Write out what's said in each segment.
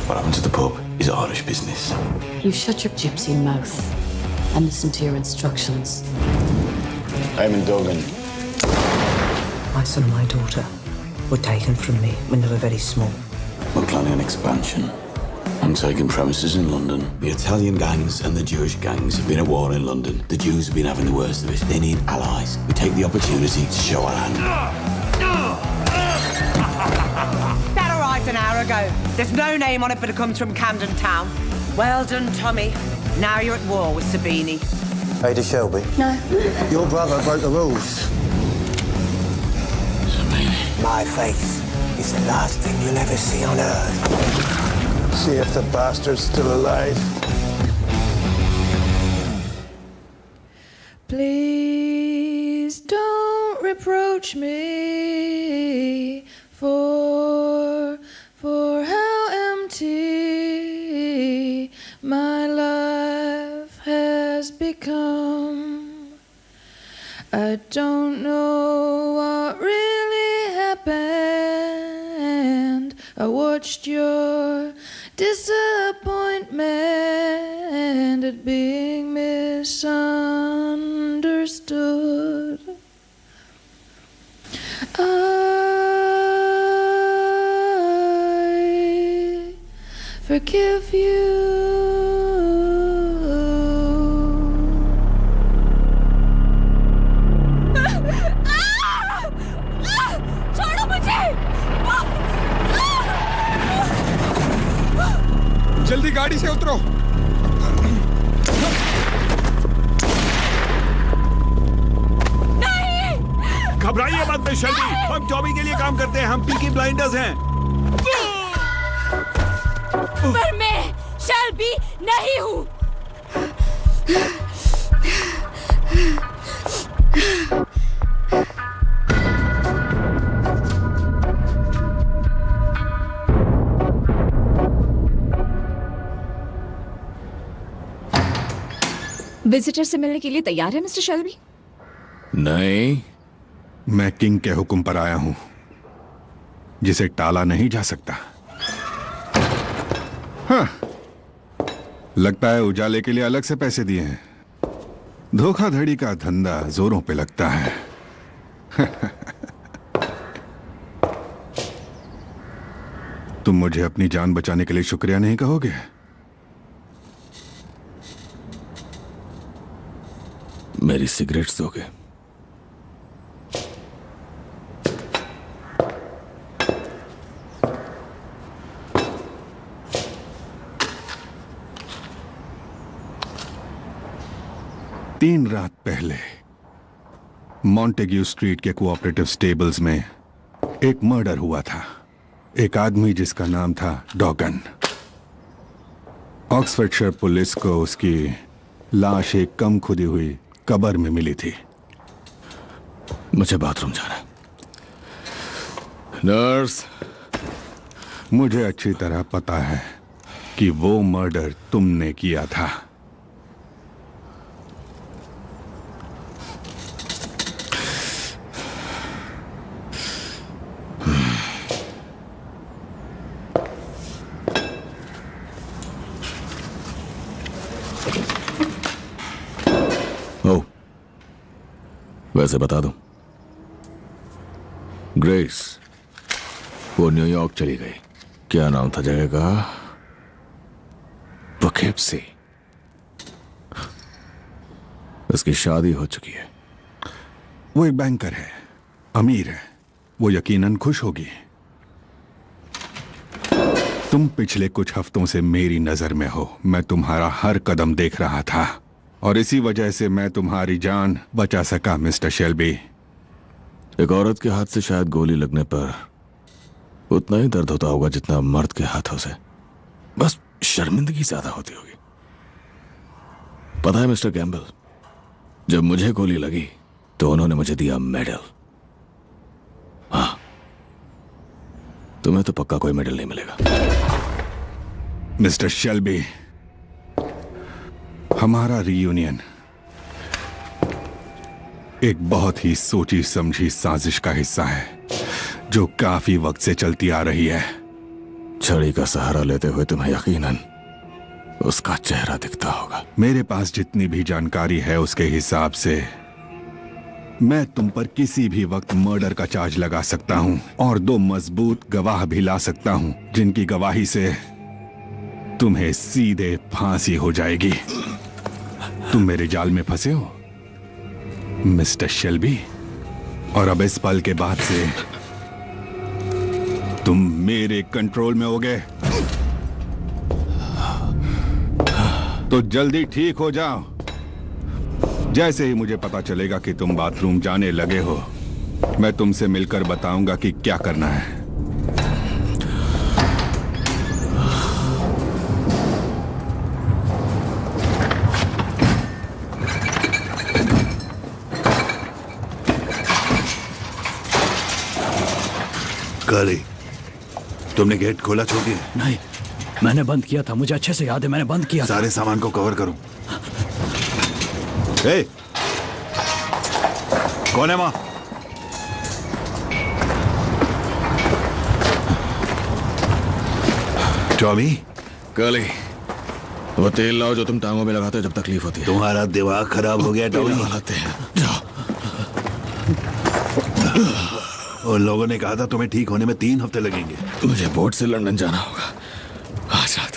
What happened to the pub is Irish business. You shut your gypsy mouth and listen to your instructions. Eamon Duggan. My son and my daughter were taken from me when they were very small. We're planning an expansion. I'm taking premises in London. The Italian gangs and the Jewish gangs have been at war in London. The Jews have been having the worst of it. They need allies. We take the opportunity to show our hand. That arrived an hour ago. There's no name on it, but it comes from Camden Town. Well done, Tommy. Now you're at war with Sabini. Ada Shelby. No. Your brother broke the rules. Sabini. My faith is the last thing you'll ever see on Earth. See if the bastard's still alive. Please don't reproach me for how empty my life has become. I don't know what really happened. I watched your disappointment at being misunderstood. I forgive you. छोड़ो मुझे! जल्दी गाड़ी से उतरो। नहीं! घबराइए मत miss Shelby, हम टॉमी के लिए काम करते हैं, हम पीकी ब्लाइंडर्स हैं। पर मैं शेल्बी नहीं हूँ। विजिटर से मिलने के लिए तैयार है मिस्टर शेल्बी? नहीं, मैं किंग के हुक्म पर आया हूं, जिसे टाला नहीं जा सकता। हाँ, लगता है उजाले के लिए अलग से पैसे दिए हैं। धोखाधड़ी का धंधा जोरों पे लगता है। तुम मुझे अपनी जान बचाने के लिए शुक्रिया नहीं कहोगे? मेरी सिगरेट्स दोगे? तीन रात पहले मॉन्टेग्यू स्ट्रीट के कोऑपरेटिव स्टेबल्स में एक मर्डर हुआ था। एक आदमी जिसका नाम था डॉगन। ऑक्सफोर्डशायर पुलिस को उसकी लाश एक कम खुदी हुई कब्र में मिली थी। मुझे बाथरूम जाना है। नर्स। मुझे अच्छी तरह पता है कि वो मर्डर तुमने किया था। वैसे बता दूं, ग्रेस वो न्यूयॉर्क चली गई। क्या नाम था जगह का? poughkeepsie। उसकी शादी हो चुकी है। वो एक बैंकर है, अमीर है, वो यकीनन खुश होगी। तुम पिछले कुछ हफ्तों से मेरी नजर में हो। मैं तुम्हारा हर कदम देख रहा था और इसी वजह से मैं तुम्हारी जान बचा सका मिस्टर शेल्बी। एक औरत के हाथ से शायद गोली लगने पर उतना ही दर्द होता होगा जितना मर्द के हाथों से, बस शर्मिंदगी ज्यादा होती होगी। पता है मिस्टर कैम्बल, जब मुझे गोली लगी तो उन्होंने मुझे दिया मेडल। हाँ, तुम्हें तो पक्का कोई मेडल नहीं मिलेगा। मिस्टर शेल्बी, हमारा रियूनियन एक बहुत ही सोची समझी साजिश का हिस्सा है जो काफी वक्त से चलती आ रही है। छड़ी का सहारा लेते हुए तुम्हें यकीनन उसका चेहरा दिखता होगा। मेरे पास जितनी भी जानकारी है उसके हिसाब से मैं तुम पर किसी भी वक्त मर्डर का चार्ज लगा सकता हूं और 2 मजबूत गवाह भी ला सकता हूं जिनकी गवाही से तुम्हें सीधे फांसी हो जाएगी। तुम मेरे जाल में फंसे हो मिस्टर शेल्बी, और अब इस पल के बाद से तुम मेरे कंट्रोल में हो गए। तो जल्दी ठीक हो जाओ। जैसे ही मुझे पता चलेगा कि तुम बाथरूम जाने लगे हो, मैं तुमसे मिलकर बताऊंगा कि क्या करना है। काली, तुमने गेट खोला छोड़ दिया? नहीं, मैंने बंद किया था। मुझे अच्छे से याद है, मैंने बंद किया था। सारे सामान को कवर करो। ए, कौन है वहां? टॉमी? काली, वो तेल लाओ जो तुम टांगों में लगाते हो जब तकलीफ होती है। तुम्हारा दिमाग खराब हो गया टॉमी। और लोगों ने कहा था तुम्हें ठीक होने में 3 हफ्ते लगेंगे। मुझे बोट से लंदन जाना होगा आज रात।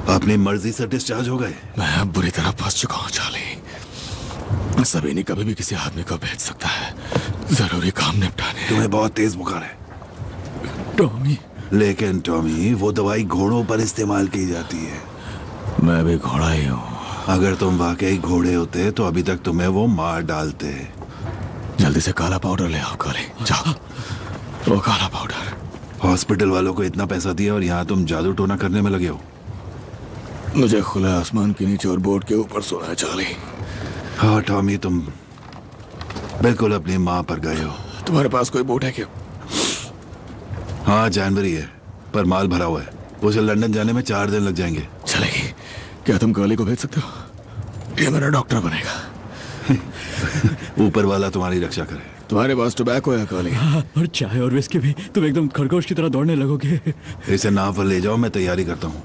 अपनी मर्जी से डिस्चार्ज हो गए? मैं अब बुरी तरह फंस चुका हूँ चार्ली। सभी नहीं कभी भी किसी आदमी को भेज सकता है जरूरी काम निपटाने। तुम्हें बहुत तेज बुखार है टॉमी। लेकिन टॉमी, वो दवाई घोड़ों पर इस्तेमाल की जाती है। मैं भी घोड़ा ही हूँ। अगर तुम वाकई घोड़े होते तो अभी तक तुम्हें वो मार डालते। जल्दी से काला पाउडर ले आओ काली, जाओ। वो काला पाउडर। हॉस्पिटल वालों को इतना पैसा दिया और यहाँ तुम जादू टोना करने में लगे हो। मुझे खुले आसमान के नीचे और बोर्ड के ऊपर सोना है चार्ली। हाँ टॉमी, तुम बिल्कुल अपनी माँ पर गए हो। तुम्हारे पास कोई बोट है क्या? हाँ, जानवरी है पर माल भरा हुआ है। उसे लंदन जाने में 4 दिन लग जाएंगे। चलेगी? क्या तुम काली को भेज सकते हो? ये मेरा डॉक्टर बनेगा। ऊपर वाला तुम्हारी रक्षा करे। तुम्हारे पास टोबैको है काली? हाँ, और चाय और विस्की भी। तुम एकदम खरगोश की तरह दौड़ने लगोगे। इसे नाव पर ले जाओ, मैं तैयारी करता हूँ।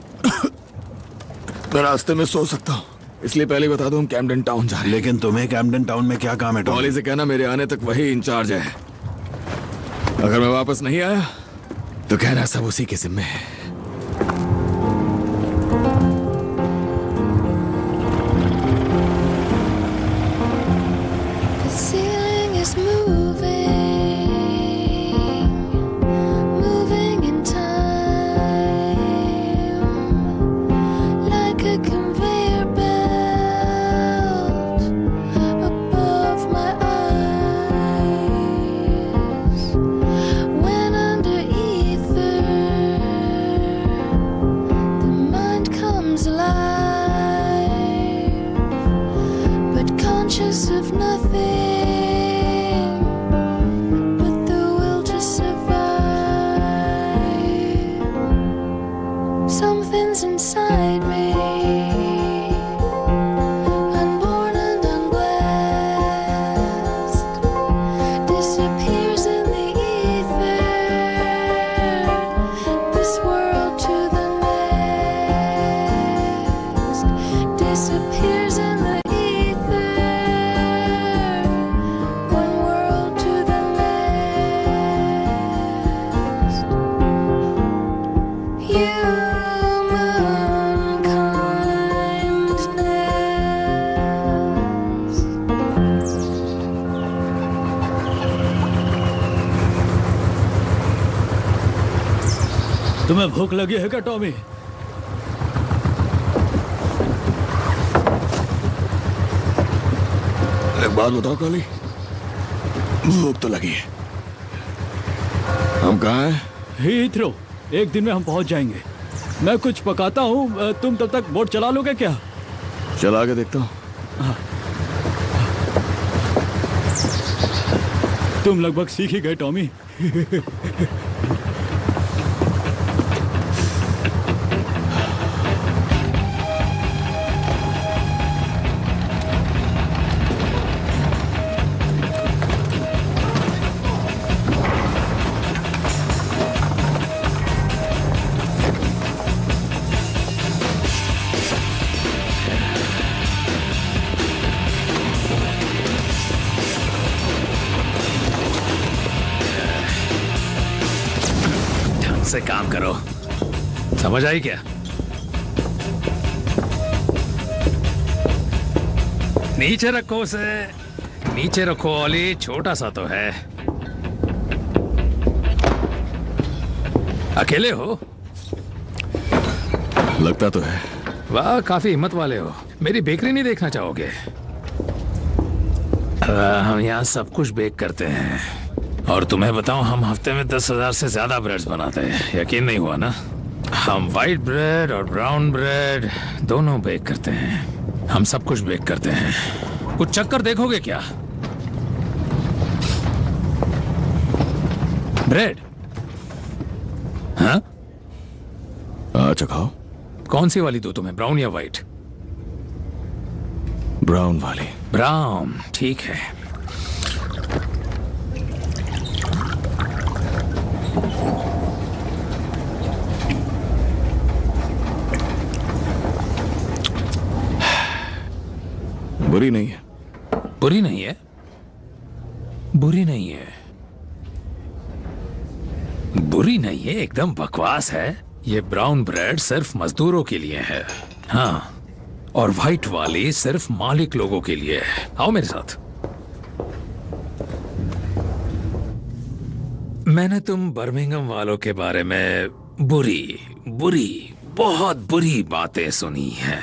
मैं रास्ते में सो सकता हूँ, इसलिए पहले बता दूं हम कैम्पटन टाउन जा रहे हैं। लेकिन तुम्हें कैम्पटन टाउन में क्या काम है टॉमी? टॉली से कहना मेरे आने तक वही इंचार्ज है। अगर मैं वापस नहीं आया तो कहना सब उसी के जिम्मे है। The ceiling is moving in time, like a conveyor belt above my eyes. When under ether, the mind comes alive, but conscious of nothing but the will to survive. Something's inside me, unborn and unblessed, disappears in the ether, this world to the next, disappears in the ether, one world to the next. Humankindness. तुम्हें भूख लगी है क्या Tommy? एक बात बताओ काली, भूख तो लगी है। हम कहाँ हैं? हीथ्रो। एक दिन में हम पहुंच जाएंगे। मैं कुछ पकाता हूँ, तुम तब तक बोट चला लोगे क्या? चला के देखता हूँ। तुम लगभग सीख ही गए टॉमी। से काम करो, समझ आई क्या? नीचे रखो उसे, नीचे रखो ओली, छोटा सा तो है। अकेले हो? लगता तो है। वाह, काफी हिम्मत वाले हो। मेरी बेकरी नहीं देखना चाहोगे? हम यहाँ सब कुछ बेक करते हैं, और तुम्हें बताऊं, हम हफ्ते में 10,000 से ज्यादा ब्रेड्स बनाते हैं। यकीन नहीं हुआ ना? हम व्हाइट ब्रेड और ब्राउन ब्रेड दोनों बेक करते हैं। हम सब कुछ बेक करते हैं। कुछ चक्कर देखोगे क्या? ब्रेड? हाँ, चखाओ। कौन सी वाली दो तुम्हें, ब्राउन या व्हाइट? ब्राउन वाली। ब्राउन, ठीक है। बुरी नहीं है। बुरी नहीं है? बुरी नहीं है, बुरी नहीं है, एकदम बकवास है। ये ब्राउन ब्रेड सिर्फ मजदूरों के लिए है, हाँ, और व्हाइट वाली सिर्फ मालिक लोगों के लिए है। आओ मेरे साथ। मैंने तुम बर्मिंघम वालों के बारे में बहुत बुरी बातें सुनी हैं।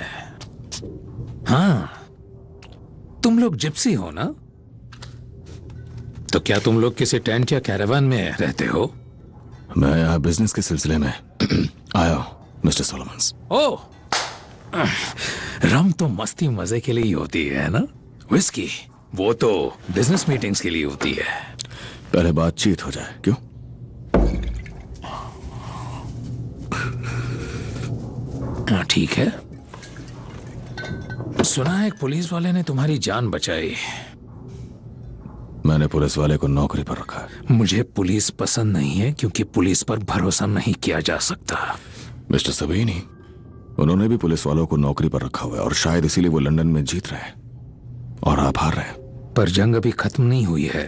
हाँ, तुम लोग जिप्सी हो ना? तो क्या तुम लोग किसी टेंट या कैरावान में रहते हो? मैं यहाँ बिजनेस के सिलसिले में आया हूँ मिस्टर सोलोमन्स। ओह, रम तो मस्ती मजे के लिए ही होती है ना? विस्की वो तो बिजनेस मीटिंग्स के लिए होती है। पहले बातचीत हो जाए, क्यों? हाँ, ठीक है। सुना है एक पुलिस वाले ने तुम्हारी जान बचाई। मैंने पुलिस वाले को नौकरी पर रखा है। मुझे पुलिस पसंद नहीं है, क्योंकि पुलिस पर भरोसा नहीं किया जा सकता। मिस्टर सबीनी, उन्होंने भी पुलिस वालों को नौकरी पर रखा हुआ है, और शायद इसीलिए वो लंदन में जीत रहे हैं और आप हार रहे हैं। पर जंग अभी खत्म नहीं हुई है।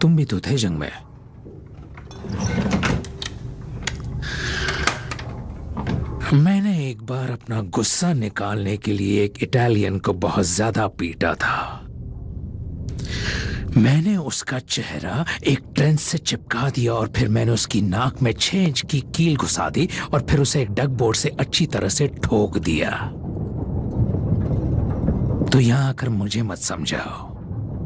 तुम भी तो थे जंग में। मैंने एक बार अपना गुस्सा निकालने के लिए एक इटालियन को बहुत ज्यादा पीटा था। मैंने उसका चेहरा एक ट्रेन से चिपका दिया, और फिर मैंने उसकी नाक में 6 इंच की कील घुसा दी, और फिर उसे एक डग बोर्ड से अच्छी तरह से ठोक दिया। तो यहां आकर मुझे मत समझाओ,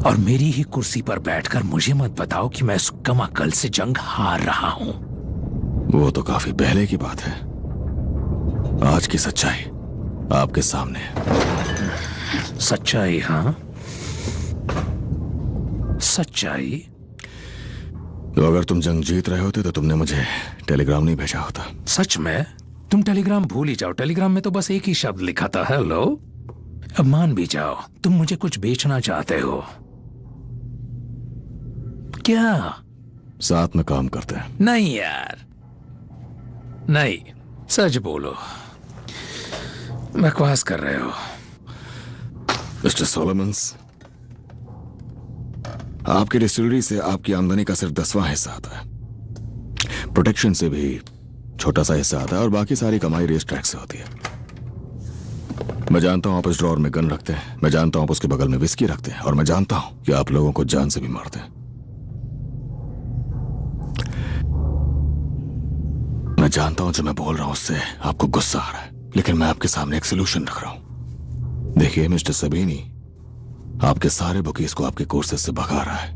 और मेरी ही कुर्सी पर बैठकर मुझे मत बताओ कि मैं उस कमाकल से जंग हार रहा हूं। वो तो काफी पहले की बात है। आज की सच्चाई आपके सामने है। सच्चाई? हाँ, सच्चाई। तो अगर तुम जंग जीत रहे होते तो तुमने मुझे टेलीग्राम नहीं भेजा होता। सच में? तुम टेलीग्राम भूल ही जाओ। टेलीग्राम में तो बस एक ही शब्द लिखा था, हेलो। अब मान भी जाओ तुम मुझे कुछ बेचना चाहते हो। क्या? साथ में काम करते हैं। नहीं यार, नहीं, सच बोलो। बकवास कर रहे हो। मिस्टर सोलोमन्स, आपकी डिस्टिलरी से आपकी आमदनी का सिर्फ 10वां हिस्सा आता है। प्रोटेक्शन से भी छोटा सा हिस्सा आता है, और बाकी सारी कमाई रेस ट्रैक से होती है। मैं जानता हूं आप उस ड्रॉर में गन रखते हैं, मैं जानता हूं आप उसके बगल में विस्की रखते हैं, और मैं जानता हूं कि आप लोगों को जान से भी मारते हैं। मैं जानता हूं जो मैं बोल रहा हूं उससे आपको गुस्सा आ रहा है, लेकिन मैं आपके सामने एक सोल्यूशन रख रहा हूं। देखिए मिस्टर सबीनी, आपके सारे बुकीज को आपके कोर्सेज से भगा रहा है,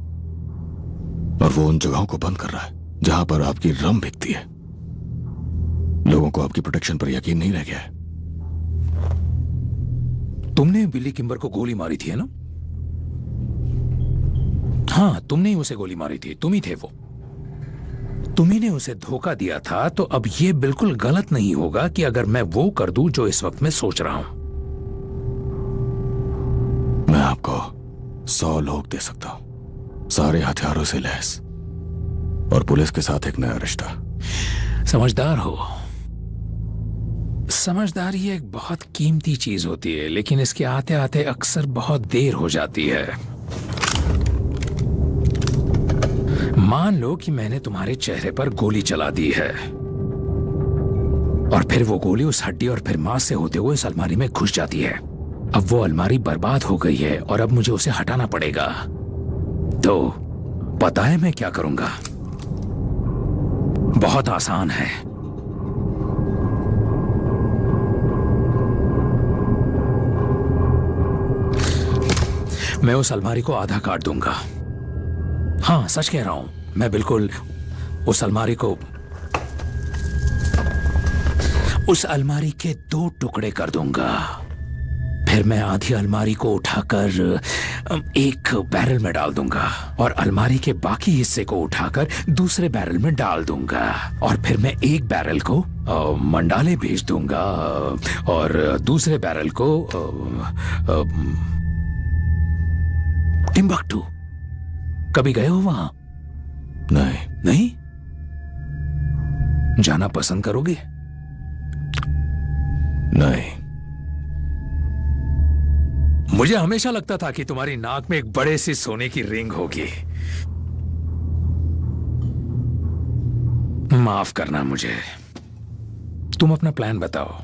और वो उन जगहों को बंद कर रहा है जहां पर आपकी रम बिकती है। लोगों को आपकी प्रोटेक्शन पर यकीन नहीं रह गया है। तुमने बिली किम्बर को गोली मारी थी, है ना? हाँ, तुमने ही उसे गोली मारी थी, तुम ही थे वो। तुम्ही ने उसे धोखा दिया था, तो अब यह बिल्कुल गलत नहीं होगा कि अगर मैं वो कर दूं जो इस वक्त मैं सोच रहा हूं। मैं आपको 100 लोग दे सकता हूं, सारे हथियारों से लैस, और पुलिस के साथ एक नया रिश्ता। समझदार हो। समझदारी एक बहुत कीमती चीज होती है, लेकिन इसके आते आते अक्सर बहुत देर हो जाती है। मान लो कि मैंने तुम्हारे चेहरे पर गोली चला दी है और फिर वो गोली उस हड्डी और फिर मांस से होते हुए इस अलमारी में घुस जाती है। अब वो अलमारी बर्बाद हो गई है और अब मुझे उसे हटाना पड़ेगा। तो पता है मैं क्या करूंगा? बहुत आसान है। मैं उस अलमारी को आधा काट दूंगा। हाँ, सच कह रहा हूं। मैं बिल्कुल उस अलमारी के 2 टुकड़े कर दूंगा। फिर मैं आधी अलमारी को उठाकर एक बैरल में डाल दूंगा और अलमारी के बाकी हिस्से को उठाकर दूसरे बैरल में डाल दूंगा और फिर मैं एक बैरल को मंडाले भेज दूंगा और दूसरे बैरल को टिम्बक्टू। कभी गए हो वहां? नहीं? जाना पसंद करोगे? नहीं। मुझे हमेशा लगता था कि तुम्हारी नाक में एक बड़े सी सोने की रिंग होगी। माफ करना मुझे। तुम अपना प्लान बताओ।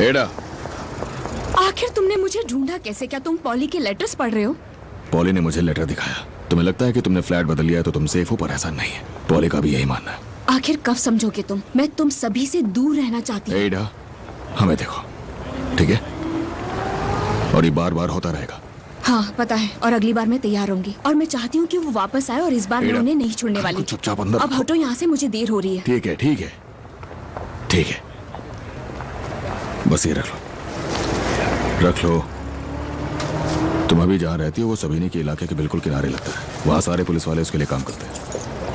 एडा, आखिर तुमने मुझे ढूंढा कैसे? क्या तुम पॉली के लेटर्स पढ़ रहे हो? पॉली ने मुझे लेटर दिखाया। तुम्हें लगता है कि तुमने फ्लैट बदल लिया तो तुम सेफ हो, पर ऐसा नहीं है। पॉली का भी यही मानना है। आखिर कब समझोगे तुम? मैं तुम सभी से दूर रहना चाहती हूँ। एडा, हमें देखो, ठीक है? और ये बार बार होता रहेगा। हाँ पता है, और अगली बार मैं तैयार होंगी और मैं चाहती हूँ कि वो वापस आए और इस बार मैं उन्हें नहीं छोड़ने वाली। चुपचाप अंदर। अब हटो यहाँ से, मुझे देर हो रही है। ठीक है, ठीक है, ठीक है। बस ये रख लो। तुम अभी जहाँ रहती हो वो सबीनी के इलाके के बिल्कुल किनारे लगता है। वहाँ सारे पुलिस वाले उसके लिए काम करते हैं।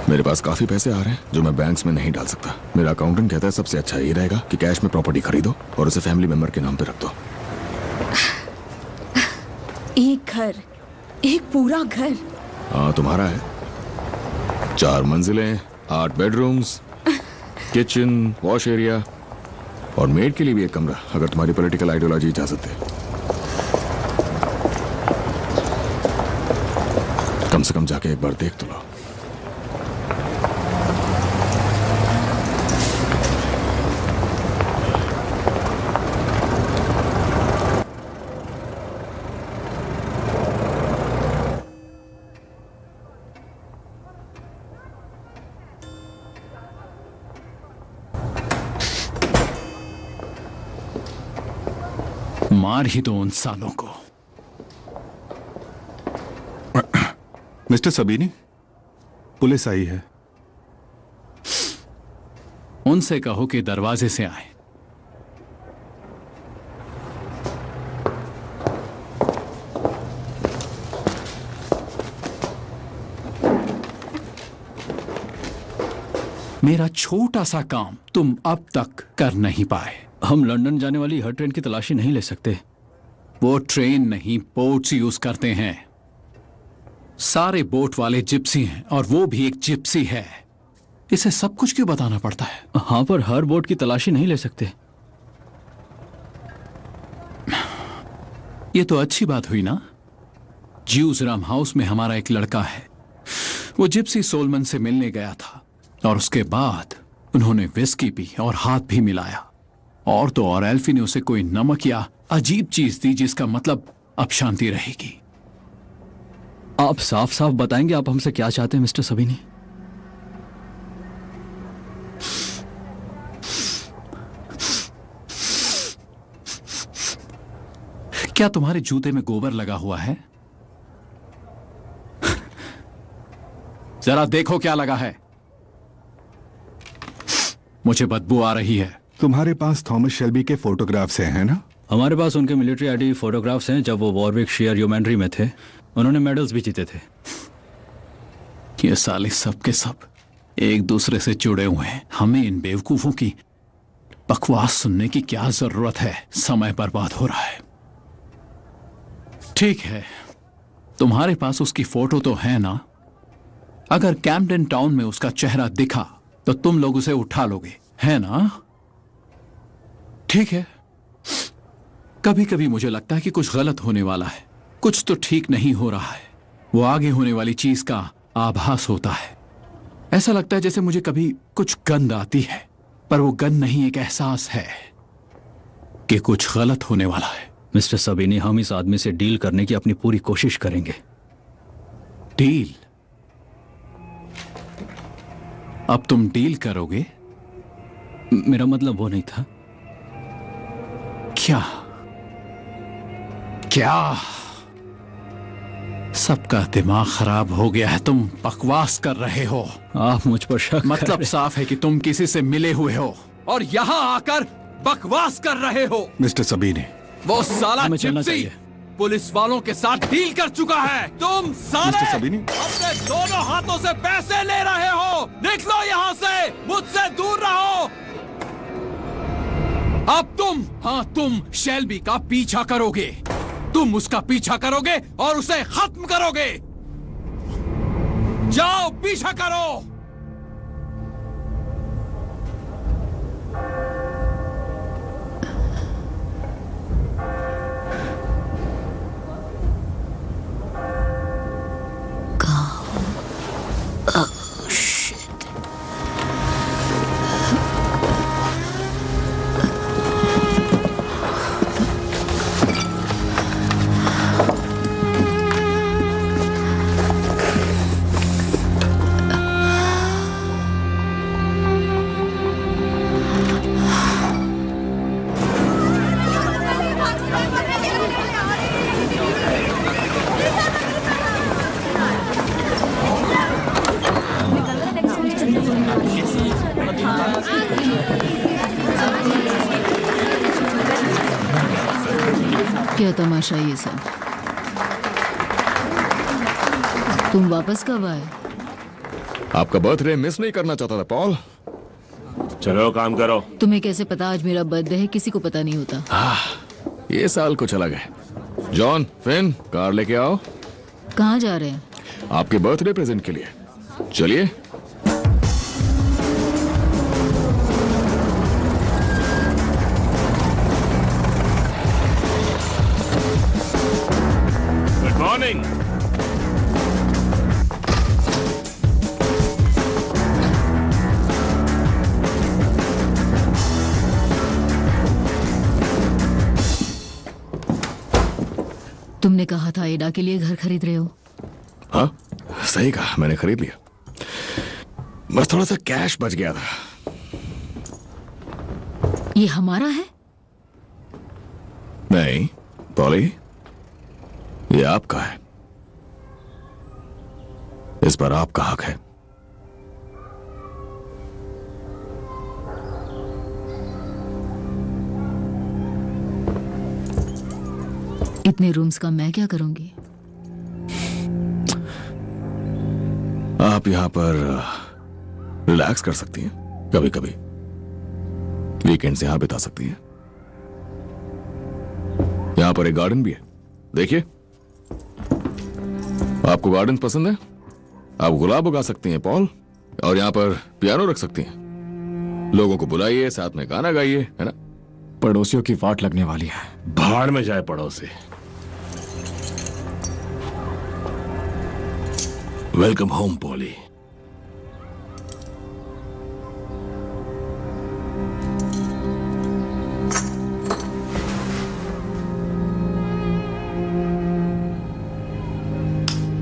मेरे पास काफी पैसे आ रहे हैं जो मैं बैंक्स में नहीं डाल सकता। मेरा अकाउंटेंट कहता है सबसे अच्छा ये रहेगा कि कैश में प्रॉपर्टी खरीदो और उसे फैमिली मेंबर के नाम पे रख दो। एक घर, एक पूरा घर। हाँ, तुम्हारा है। 4 मंजिलें, 8 बेडरूम्स, किचन, वॉश एरिया और मेड के लिए भी एक कमरा, अगर तुम्हारी पॉलिटिकल आइडियोलॉजी इजाजत दे। कम से कम जाके एक बार देख तो लो। मार ही दो उन सालों को। मिस्टर सबीनी, पुलिस आई है। उनसे कहो कि दरवाजे से आए। मेरा छोटा सा काम तुम अब तक कर नहीं पाए। हम लंदन जाने वाली हर ट्रेन की तलाशी नहीं ले सकते। वो ट्रेन नहीं, बोट्स यूज करते हैं। सारे बोट वाले जिप्सी हैं और वो भी एक जिप्सी है। इसे सब कुछ क्यों बताना पड़ता है? हाँ, पर हर बोट की तलाशी नहीं ले सकते। ये तो अच्छी बात हुई ना। ज्यूजराम हाउस में हमारा एक लड़का है। वो जिप्सी सोलमन से मिलने गया था और उसके बाद उन्होंने विस्की पी और हाथ भी मिलाया। और तो और एल्फी ने उसे कोई नमक या अजीब चीज दी जिसका मतलब अब शांति रहेगी। आप साफ साफ बताएंगे आप हमसे क्या चाहते हैं मिस्टर सबीनी? क्या तुम्हारे जूते में गोबर लगा हुआ है? जरा देखो क्या लगा है। मुझे बदबू आ रही है। तुम्हारे पास थॉमस शेल्बी के फोटोग्राफ्स हैं, है ना? हमारे पास उनके मिलिट्री आईडी फोटोग्राफ्स हैं जब वो वॉरविकशायर ह्यूमैनिटी में थे। उन्होंने मेडल्स भी जीते थे। ये साले सब के सब एक दूसरे से जुड़े हुए हैं। हमें इन बेवकूफों की बकवास सुनने की क्या जरूरत है? समय बर्बाद हो रहा है। ठीक है, तुम्हारे पास उसकी फोटो तो है ना? अगर कैम्पटन टाउन में उसका चेहरा दिखा तो तुम लोग उसे उठा लोगे, है ना? ठीक है। कभी कभी मुझे लगता है कि कुछ गलत होने वाला है, कुछ तो ठीक नहीं हो रहा है। वो आगे होने वाली चीज का आभास होता है। ऐसा लगता है जैसे मुझे कभी कुछ गंध आती है, पर वो गंध नहीं, एक एहसास है कि कुछ गलत होने वाला है। मिस्टर सबीनी, हम इस आदमी से डील करने की अपनी पूरी कोशिश करेंगे। डील? अब तुम डील करोगे? मेरा मतलब वो नहीं था। क्या? क्या? सबका दिमाग खराब हो गया है। तुम बकवास कर रहे हो। आप मुझ पर शक मतलब साफ है कि तुम किसी से मिले हुए हो और यहाँ आकर बकवास कर रहे हो। मिस्टर सबीनी, वो साला हमें चलना जिप्सी चाहिए। पुलिस वालों के साथ डील कर चुका है। तुम साले मिस्टर सबीनी, अपने दोनों हाथों से पैसे ले रहे हो। निकलो यहाँ से, मुझसे दूर रहो। अब तुम शेल्बी का पीछा करोगे। तुम उसका पीछा करोगे और उसे खत्म करोगे। जाओ, पीछा करो। क्या तमाशा ये सब? तुम वापस कब आए? आपका बर्थडे मिस नहीं करना चाहता था पॉल। चलो काम करो। तुम्हें कैसे पता आज मेरा बर्थडे है? किसी को पता नहीं होता। ये साल कुछ अलग है। जॉन, फिन, कार लेके आओ। कहाँ जा रहे हैं? आपके बर्थडे प्रेजेंट के लिए। चलिए। Good morning. तुमने कहा था एडा के लिए घर खरीद रहे हो। हाँ, सही कहा, मैंने खरीद लिया। बस थोड़ा सा कैश बच गया था। ये हमारा है? नहीं पॉली, ये आपका है। इस पर आपका हक है। इतने रूम्स का मैं क्या करूंगी? आप यहां पर रिलैक्स कर सकती हैं, कभी कभी वीकेंड्स यहां बिता सकती हैं। यहां पर एक गार्डन भी है, देखिए। आपको गार्डन पसंद है? आप गुलाब उगा सकती हैं पॉल, और यहां पर पियानो रख सकती हैं। लोगों को बुलाइए, साथ में गाना गाइए, है ना? पड़ोसियों की वाट लगने वाली है। भाड़ में जाए पड़ोसी। Welcome home poly.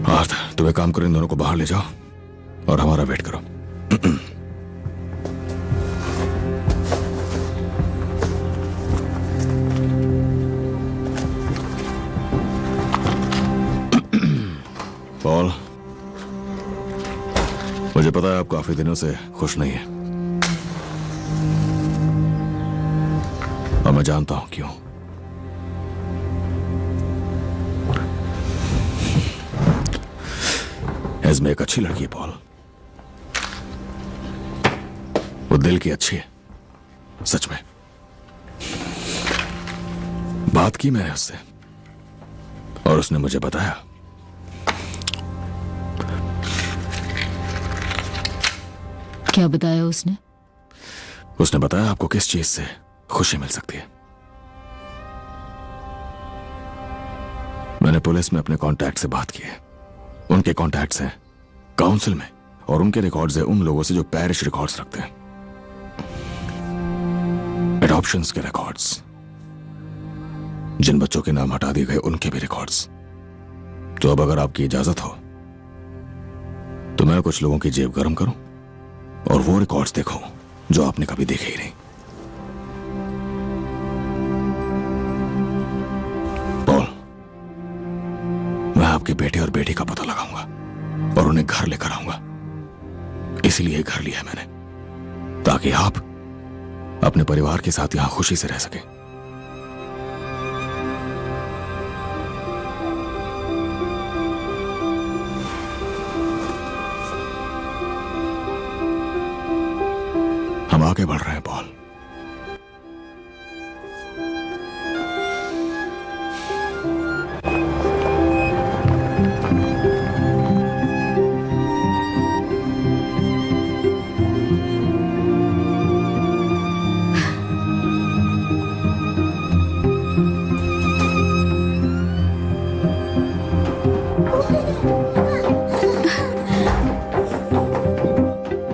आर्थर, तुम एक काम करो, इन दोनों को बाहर ले जाओ और हमारा वेट करो। पॉल, मुझे पता है आप काफी दिनों से खुश नहीं है, और मैं जानता हूं क्यों। एस्मे एक अच्छी लड़की है पॉल, वो दिल की अच्छी है, सच में। बात की मैंने उससे और उसने मुझे बताया क्या बताया उसने? उसने बताया आपको किस चीज से खुशी मिल सकती है। मैंने पुलिस में अपने कॉन्टैक्ट से बात की है। उनके कॉन्टैक्ट्स हैं काउंसिल में, और उनके रिकॉर्ड्स हैं उन लोगों से जो पैरिश रिकॉर्ड्स रखते हैं, एडॉप्शंस के रिकॉर्ड्स, जिन बच्चों के नाम हटा दिए गए उनके भी रिकॉर्ड्स। तो अब अगर आपकी इजाजत हो तो मैं कुछ लोगों की जेब गर्म करूं और वो रिकॉर्ड्स देखूं जो आपने कभी देखे ही नहीं। पॉल, मैं आपके बेटे और बेटी का पता लगाऊंगा और उन्हें घर लेकर आऊंगा। इसलिए घर लिया है मैंने, ताकि आप अपने परिवार के साथ यहां खुशी से रह सकें। हम आगे बढ़ रहे हैं पॉल।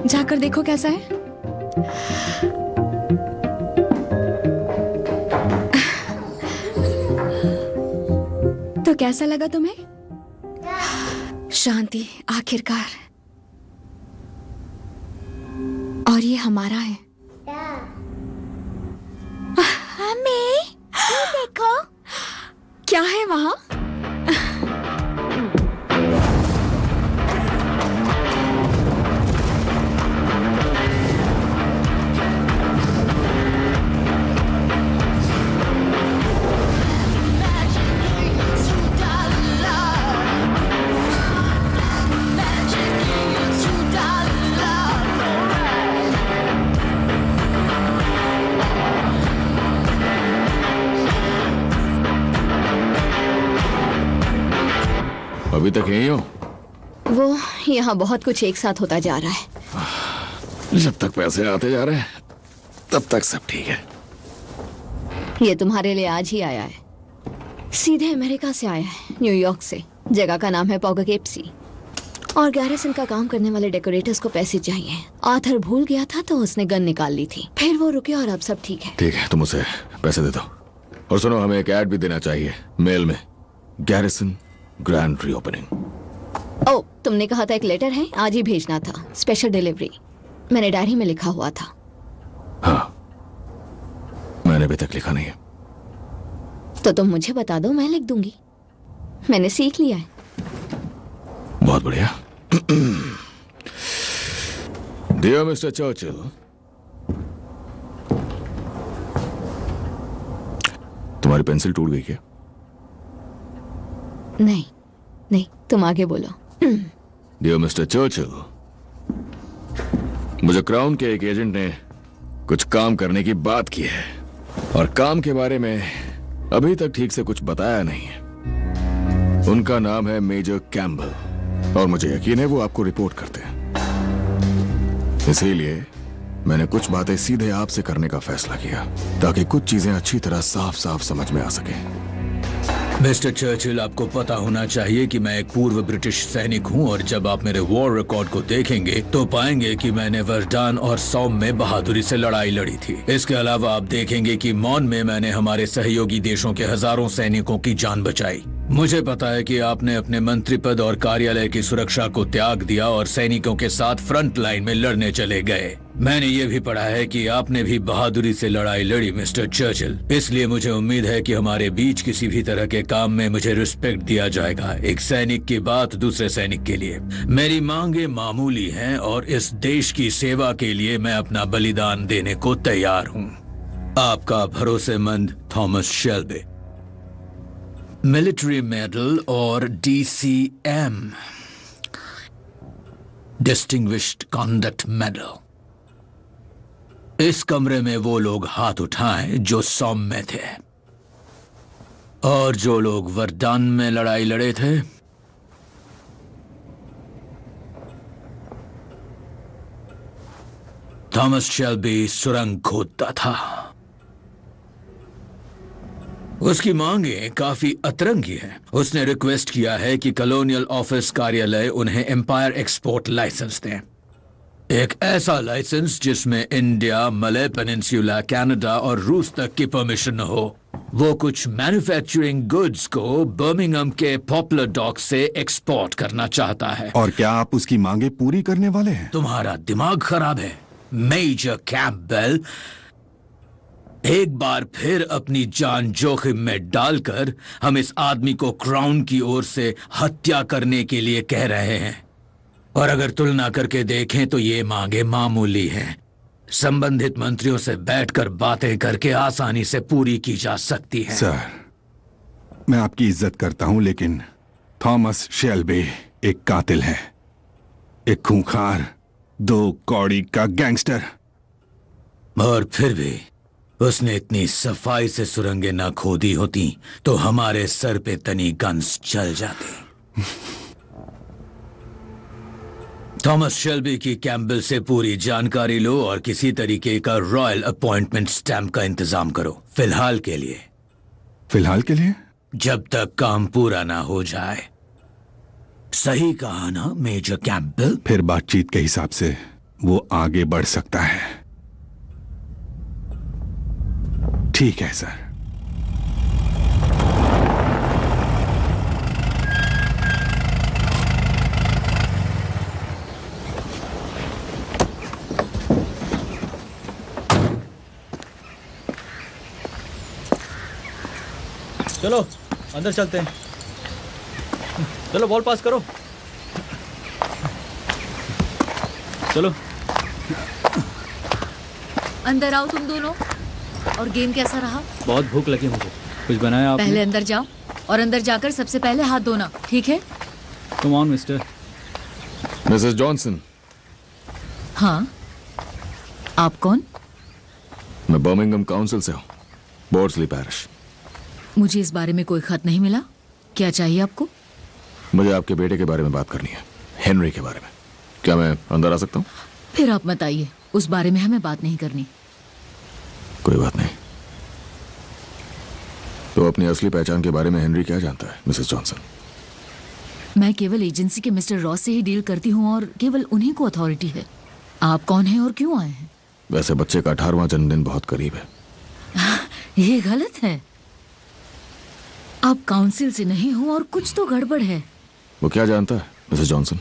जाकर देखो कैसा है। तो कैसा लगा तुम्हें? शांति आखिरकार। और ये हमारा है। मम्मी, ये देखो। क्या है वहां? अभी तक यही हो? वो यहाँ बहुत कुछ एक साथ होता जा रहा है। जब तक पैसे आते जा रहे हैं तब तक सब ठीक है। ये तुम्हारे लिए आज ही आया है। सीधे अमेरिका से आया है, न्यूयॉर्क से। जगह का नाम है पॉगाकेप्सी। और गैरिसन का काम करने वाले डेकोरेटर्स को पैसे चाहिए। आर्थर भूल गया था तो उसने गन निकाल ली थी। फिर वो रुके और अब सब ठीक है। ठीक है, तुम उसे पैसे दे दो। और सुनो, हमें एक ऐड भी देना चाहिए मेल में। Garrison grand reopening. ओ, तुमने कहा था एक लेटर है, आज ही भेजना था। Special delivery. मैंने डायरी में लिखा हुआ था। हाँ, मैंने अभी तक लिखा नहीं है। तो तुम मुझे बता दो, मैं लिख दूंगी। मैंने सीख लिया है। बहुत बढ़िया। डियर मिस्टर चर्चिल, तुम्हारी पेंसिल टूट गई क्या? नहीं नहीं, तुम आगे बोलो। डियर मिस्टर चर्चिल, मुझे क्राउन के एक एजेंट ने कुछ काम करने की बात की है, और काम के बारे में अभी तक ठीक से कुछ बताया नहीं है। उनका नाम है मेजर कैम्बल, और मुझे यकीन है वो आपको रिपोर्ट करते हैं। इसीलिए मैंने कुछ बातें सीधे आपसे करने का फैसला किया, ताकि कुछ चीजें अच्छी तरह साफ साफ समझ में आ सके। मिस्टर चर्चिल, आपको पता होना चाहिए कि मैं एक पूर्व ब्रिटिश सैनिक हूं, और जब आप मेरे वॉर रिकॉर्ड को देखेंगे तो पाएंगे कि मैंने वर्डान और सौम में बहादुरी से लड़ाई लड़ी थी। इसके अलावा आप देखेंगे कि मॉन में मैंने हमारे सहयोगी देशों के हजारों सैनिकों की जान बचाई। मुझे पता है कि आपने अपने मंत्री पद और कार्यालय की सुरक्षा को त्याग दिया और सैनिकों के साथ फ्रंट लाइन में लड़ने चले गए। मैंने ये भी पढ़ा है कि आपने भी बहादुरी से लड़ाई लड़ी मिस्टर चर्चिल। इसलिए मुझे उम्मीद है कि हमारे बीच किसी भी तरह के काम में मुझे रिस्पेक्ट दिया जाएगा। एक सैनिक की बात दूसरे सैनिक के लिए। मेरी मांगे मामूली हैं, और इस देश की सेवा के लिए मैं अपना बलिदान देने को तैयार हूँ। आपका भरोसेमंद थॉमस शेल्बी। मिलिट्री मेडल और DCM, डिस्टिंग्विश्ड कॉन्डक्ट मेडल। इस कमरे में वो लोग हाथ उठाएं जो सौम में थे, और जो लोग वर्डान में लड़ाई लड़े थे। थॉमस शेल्बी सुरंग खोदता था। उसकी मांगे काफी अतरंगी हैं। उसने रिक्वेस्ट किया है कि कॉलोनियल ऑफिस कार्यालय उन्हें एम्पायर एक्सपोर्ट लाइसेंस दें, एक ऐसा लाइसेंस जिसमें इंडिया, मलय पेनिनसुला, कनाडा और रूस तक की परमिशन हो। वो कुछ मैन्युफैक्चरिंग गुड्स को बर्मिंघम के पॉपुलर डॉक से एक्सपोर्ट करना चाहता है। और क्या आप उसकी मांगे पूरी करने वाले हैं? तुम्हारा दिमाग खराब है मेजर कैंपबेल। एक बार फिर अपनी जान जोखिम में डालकर हम इस आदमी को क्राउन की ओर से हत्या करने के लिए कह रहे हैं। और अगर तुलना करके देखें तो ये मांगे मामूली हैं, संबंधित मंत्रियों से बैठकर बातें करके आसानी से पूरी की जा सकती हैं। सर, मैं आपकी इज्जत करता हूं, लेकिन थॉमस शेल्बी एक कातिल है, एक खूंखार, 2 कौड़ी का गैंगस्टर। और फिर भी उसने इतनी सफाई से सुरंगें ना खोदी होती तो हमारे सर पे तनी गन्स चल जाती। थॉमस शेल्बी की कैंपबेल से पूरी जानकारी लो और किसी तरीके का रॉयल अपॉइंटमेंट स्टैंप का इंतजाम करो। फिलहाल के लिए। फिलहाल के लिए? जब तक काम पूरा ना हो जाए। सही कहा ना मेजर कैंपबेल? फिर बातचीत के हिसाब से वो आगे बढ़ सकता है। ठीक है सर। चलो अंदर चलते हैं। चलो बॉल पास करो। चलो अंदर आओ तुम दोनों। और गेम कैसा रहा? बहुत भूख लगी मुझे, कुछ बनाया आपने? पहले अंदर जाओ और अंदर जाकर सबसे पहले हाथ धोना, ठीक है? Come on mister. Mrs Johnson. हाँ, आप कौन? मैं बर्मिंघम काउंसिल से हूँ, बोर्डस्ली पैरिश। मुझे इस बारे में कोई खत नहीं मिला। क्या चाहिए आपको? मुझे आपके बेटे के बारे में बात करनी है, हेनरी के बारे में। क्या मैं अंदर आ सकता हूँ? फिर आप मत आइए, उस बारे में हमें बात नहीं करनी। कोई बात नहीं। तो अपनी असली पहचान के बारे में हेनरी क्या जानता है, मिसेस जॉनसन? मैं केवल एजेंसी के मिस्टर रॉस से ही डील करती हूँ और केवल उन्हीं को अथॉरिटी है। आप कौन हैं और क्यों आए हैं? वैसे बच्चे का 18वां जन्मदिन बहुत करीब है। ये गलत है। आप काउंसिल से नहीं हो और कुछ तो गड़बड़ है। वो क्या जानता है मिसेस जॉनसन?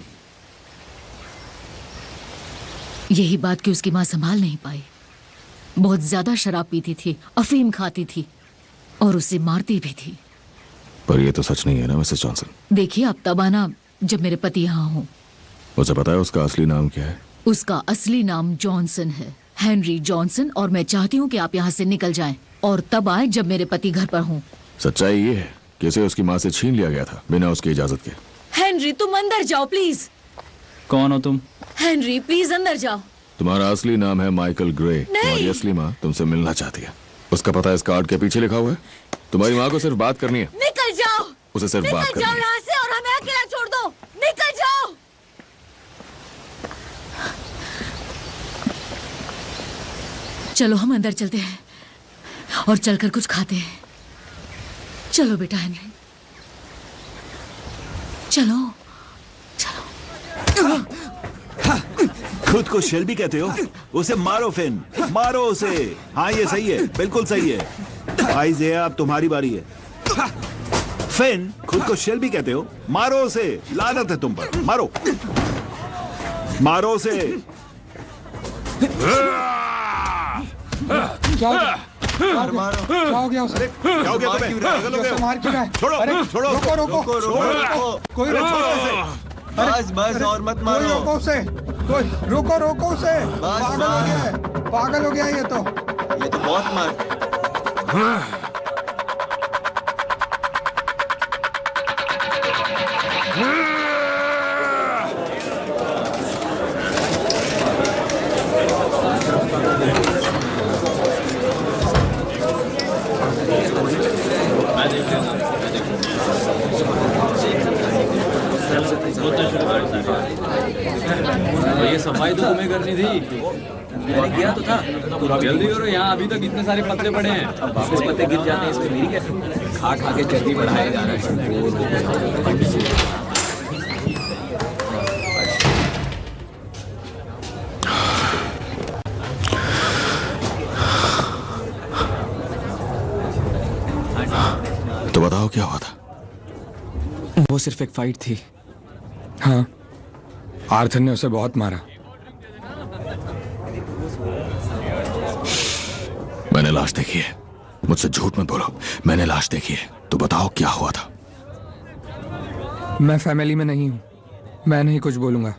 यही बात कि उसकी माँ संभाल नहीं पाई। बहुत ज्यादा शराब पीती थी, अफीम खाती थी और उसे मारती भी थी। पर ये तो सच नहीं है ना मिसेस जॉनसन? देखिए, आप तब आना जब मेरे पति यहाँ हो। उसे पता है उसका असली नाम क्या है? उसका असली नाम जॉनसन है, हेनरी जॉनसन। और मैं चाहती हूँ कि आप यहाँ से निकल जाएं और तब आए जब मेरे पति घर पर हों। सच्चाई ये है कि उसे उसकी माँ से छीन लिया गया था बिना उसकी इजाजत के। हेनरी, तुम अंदर जाओ प्लीज। कौन हो तुम? हेनरी प्लीज अंदर जाओ। तुम्हारा असली नाम है माइकल ग्रे। तुम्हारी असली माँ तुमसे मिलना चाहती है। उसका पता इस कार्ड के पीछे लिखा हुआ है। तुम्हारी माँ को सिर्फ बात करनी है। निकल जाओ। उसे सिर्फ बात निकल करनी जाओ है। यहाँ से और हमें अकेला छोड़ दो। निकल जाओ। चलो हम अंदर चलते हैं और चलकर कुछ खाते हैं। चलो बेटा हेनरी, चलो चलो। खुद को शेल्बी कहते हो? उसे मारो फिन, मारो उसे। हाँ ये सही है, बिल्कुल सही है। आइज़िया, अब तुम्हारी बारी है। फिन, खुद को शेल्बी कहते हो? मारो उसे, लानत है तुम पर। मारो मारो उसे। क्या हो गया उसे? क्या हो गया तुम्हें? पागल हो गए हो? मार क्यों रहा है? छोड़ो, अरे छोड़ो, रोको रोको छोड़ो, कोई रोको। बस बस और मत मारो। कोई रोको उसे, कोई रोको उसे। पागल हो गया है, पागल हो गया है ये तो बहुत मार। ये सफाई तो तुम्हें करनी थी। मैंने किया तो था। जल्दी करो, यहाँ अभी तक इतने सारे पत्ते पड़े हैं। अब वापस पत्ते गिर जाते हैं, इसमें मेरी क्या? खा खा के चर्बी बढ़ाया जा रहा है। तो बताओ क्या हुआ था? वो सिर्फ एक फाइट थी। हाँ, आर्थर ने उसे बहुत मारा। मैंने लाश देखी है। मुझसे झूठ मत बोलो। मैंने लाश देखी है। तो बताओ क्या हुआ था? मैं फैमिली में नहीं हूं। मैं नहीं कुछ बोलूंगा।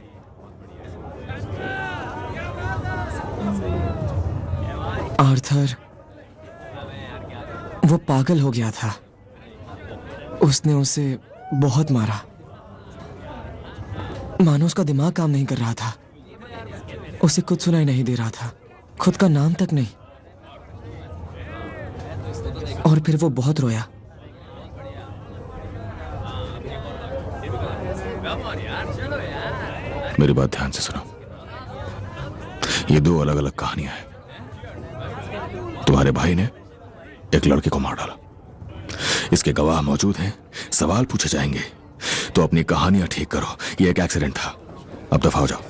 आर्थर वो पागल हो गया था। उसने उसे बहुत मारा। मानो उसका दिमाग काम नहीं कर रहा था। उसे कुछ सुनाई नहीं दे रहा था, खुद का नाम तक नहीं। और फिर वो बहुत रोया। मेरी बात ध्यान से सुनो। ये दो अलग अलग कहानियां हैं। तुम्हारे भाई ने एक लड़के को मार डाला। इसके गवाह मौजूद हैं। सवाल पूछे जाएंगे तो अपनी कहानियां ठीक करो। ये एक एक्सीडेंट था। अब दफा हो जाओ।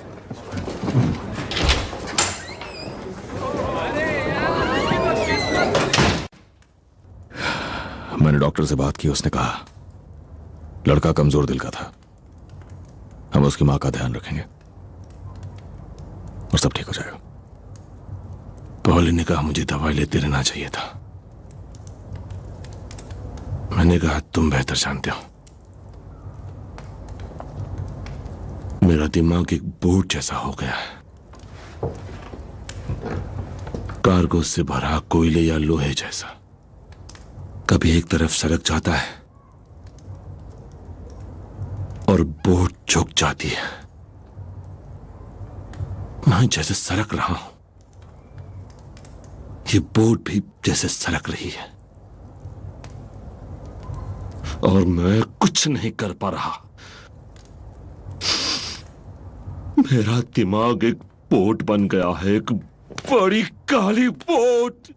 मैंने डॉक्टर से बात की। उसने कहा लड़का कमजोर दिल का था। हम उसकी मां का ध्यान रखेंगे और सब ठीक हो जाएगा। पॉली ने कहा मुझे दवाई लेते रहना चाहिए था। मैंने कहा तुम बेहतर जानते हो। मेरा दिमाग एक बोट जैसा हो गया है, कार्गो से भरा कोयले या लोहे जैसा। कभी एक तरफ सरक जाता है और बोट झुक जाती है। मैं जैसे सरक रहा हूं, ये बोट भी जैसे सरक रही है और मैं कुछ नहीं कर पा रहा। मेरा दिमाग एक बोट बन गया है, एक बड़ी काली बोट,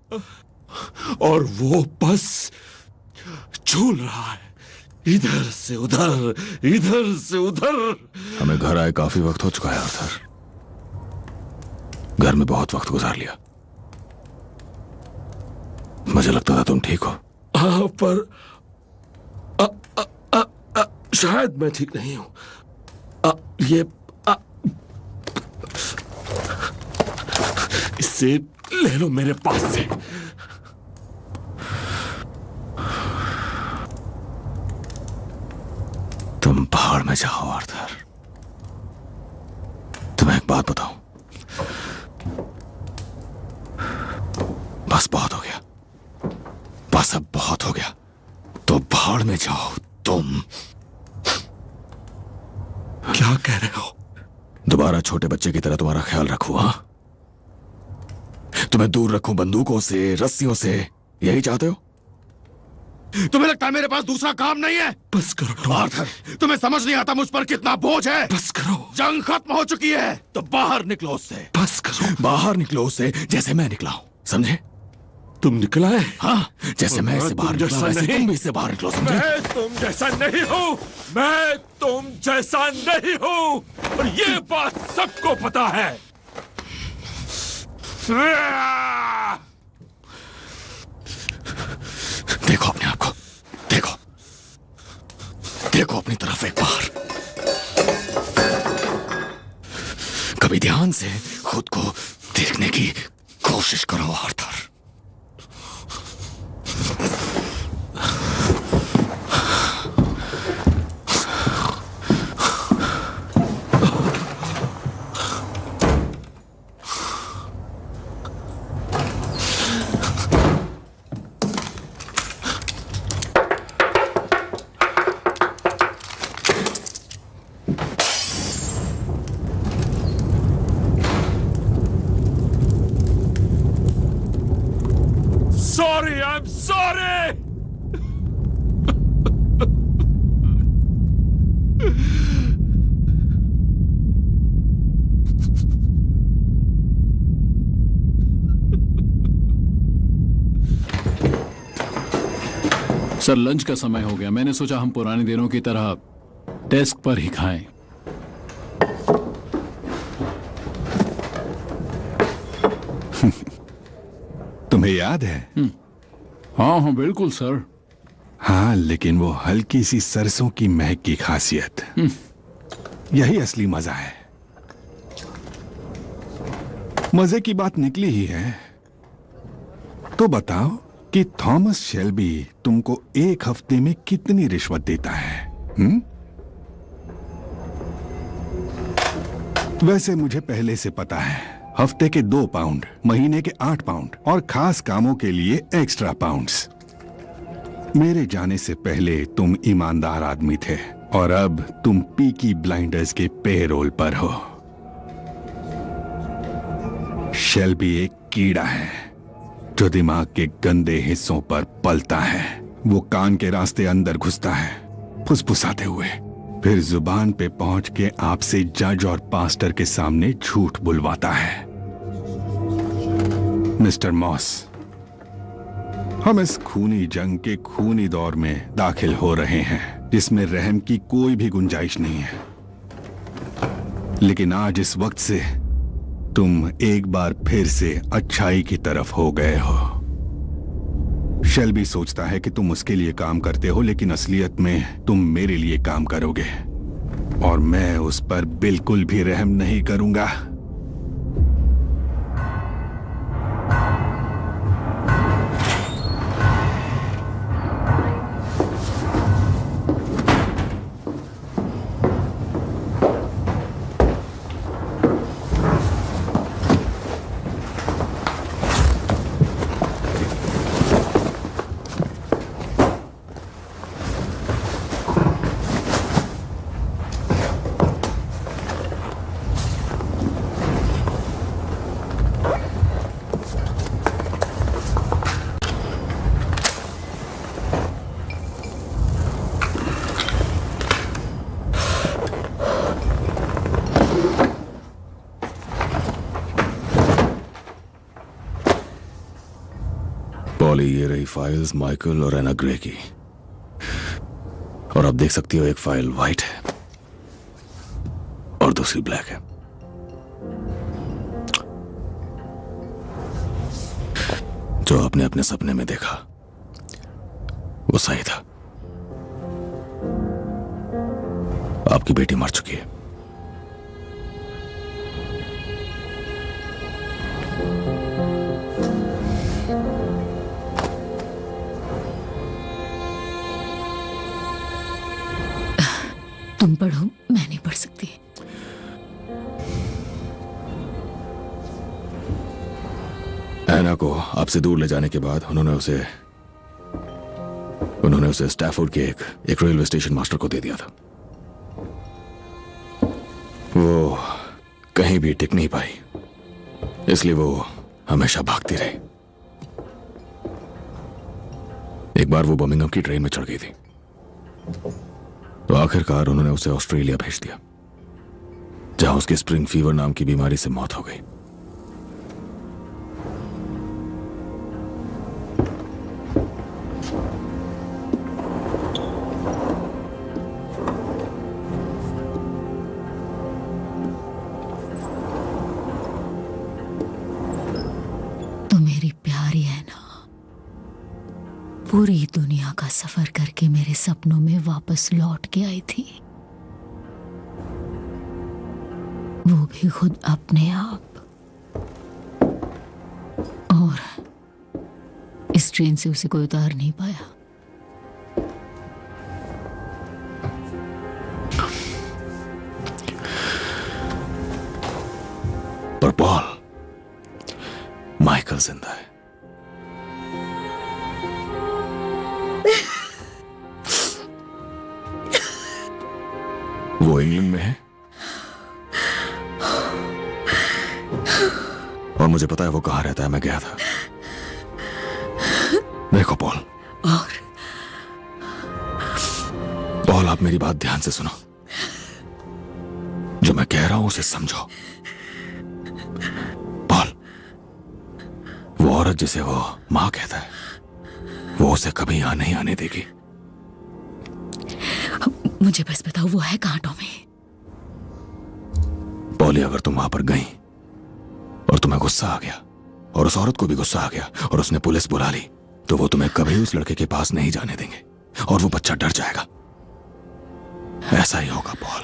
और वो बस झूल रहा है इधर से उधर, इधर से उधर। हमें घर आए काफी वक्त हो चुका है आर्थर। घर में बहुत वक्त गुजार लिया। मुझे लगता था तुम ठीक हो। हाँ, पर शायद मैं ठीक नहीं हूं। ये इससे ले लो मेरे पास से। तुम पहाड़ में जाओ आर्थर। तुम्हें एक बात बताऊं, बस बहुत हो गया। बस अब बहुत हो गया। तो पहाड़ में जाओ। तुम क्या कह रहे हो? दोबारा छोटे बच्चे की तरह तुम्हारा ख्याल रखूं? हाँ, तुम्हें दूर रखूं बंदूकों से, रस्सियों से। यही चाहते हो? तुम्हें लगता है मेरे पास दूसरा काम नहीं है? बस करो आर्थर। तुम्हें समझ नहीं आता मुझ पर कितना बोझ है। बस करो। जंग खत्म हो चुकी है, तो बाहर निकलो उससे। बस करो। बाहर निकलो उससे, जैसे मैं निकला हूं। समझे? तुम निकला है? हाँ, जैसे मैं इससे बाहर निकला वैसे तुम भी इससे बाहर निकलो। समझे? मैं तुम जैसा नहीं हूँ। मैं तुम जैसा नहीं हूँ, और ये बात सबको पता है। देखो अपने आप को। देखो, देखो अपनी तरफ एक बार। कभी ध्यान से खुद को देखने की कोशिश करो Arthur. Sorry, I'm sorry! Sir lunch का समय हो गया। मैंने सोचा हम पुराने दिनों की तरह डेस्क पर ही खाएं। तुम्हें याद है? हाँ हाँ बिल्कुल सर। हाँ, लेकिन वो हल्की सी सरसों की महक की खासियत, यही असली मजा है। मजे की बात निकली ही है, तो बताओ कि थॉमस शेल्बी तुमको एक हफ्ते में कितनी रिश्वत देता है? वैसे मुझे पहले से पता है, हफ्ते के 2 पाउंड, महीने के 8 पाउंड और खास कामों के लिए एक्स्ट्रा पाउंड्स। मेरे जाने से पहले तुम ईमानदार आदमी थे और अब तुम पीकी ब्लाइंडर्स के पेरोल पर हो। शेल्बी एक कीड़ा है जो दिमाग के गंदे हिस्सों पर पलता है। वो कान के रास्ते अंदर घुसता है फुसफुसाते हुए, फिर जुबान पे पहुंच के आपसे जज और पास्टर के सामने झूठ बुलवाता है। मिस्टर मॉस, हम इस खूनी जंग के खूनी दौर में दाखिल हो रहे हैं जिसमें रहम की कोई भी गुंजाइश नहीं है। लेकिन आज इस वक्त से तुम एक बार फिर से अच्छाई की तरफ हो गए हो। शेल्बी सोचता है कि तुम उसके लिए काम करते हो, लेकिन असलियत में तुम मेरे लिए काम करोगे और मैं उस पर बिल्कुल भी रहम नहीं करूंगा। ये रही फाइल्स माइकल और एना ग्रे की, और आप देख सकती हो एक फाइल वाइट है और दूसरी ब्लैक है। जो आपने अपने सपने में देखा वो सही था। आपकी बेटी मर चुकी है। तुम पढ़ो, मैं नहीं पढ़ सकती। एना को आपसे दूर ले जाने के बाद उन्होंने उसे स्टैफोर्ड के एक रेलवे स्टेशन मास्टर को दे दिया था। वो कहीं भी टिक नहीं पाई, इसलिए वो हमेशा भागती रही। एक बार वो बर्मिंघम की ट्रेन में चढ़ गई थी, तो आखिरकार उन्होंने उसे ऑस्ट्रेलिया भेज दिया, जहां उसकी स्प्रिंग फीवर नाम की बीमारी से मौत हो गई। तो मेरी प्यारी है ना, पूरी दुनिया का सफर करके मेरे सपनों में वापस लौट के आई थी, वो भी खुद अपने आप। और इस ट्रेन से उसे कोई उतार नहीं पाया। पर पॉल, माइकल जिंदा है। वो इंग्लैंड में है और मुझे पता है वो कहां रहता है। मैं गया था। देखो पॉल, पॉल आप मेरी बात ध्यान से सुनो। जो मैं कह रहा हूं उसे समझो। पॉल, वो औरत जिसे वो मां कहता है, वो उसे कभी यहां नहीं आने देगी। मुझे बस बताओ वो है कहाँ टॉमी? पॉली, अगर तुम वहां पर गई और तुम्हें गुस्सा आ गया और उस औरत को भी गुस्सा आ गया और उसने पुलिस बुला ली, तो वो तुम्हें कभी उस लड़के के पास नहीं जाने देंगे और वो बच्चा डर जाएगा। ऐसा ही होगा पॉल।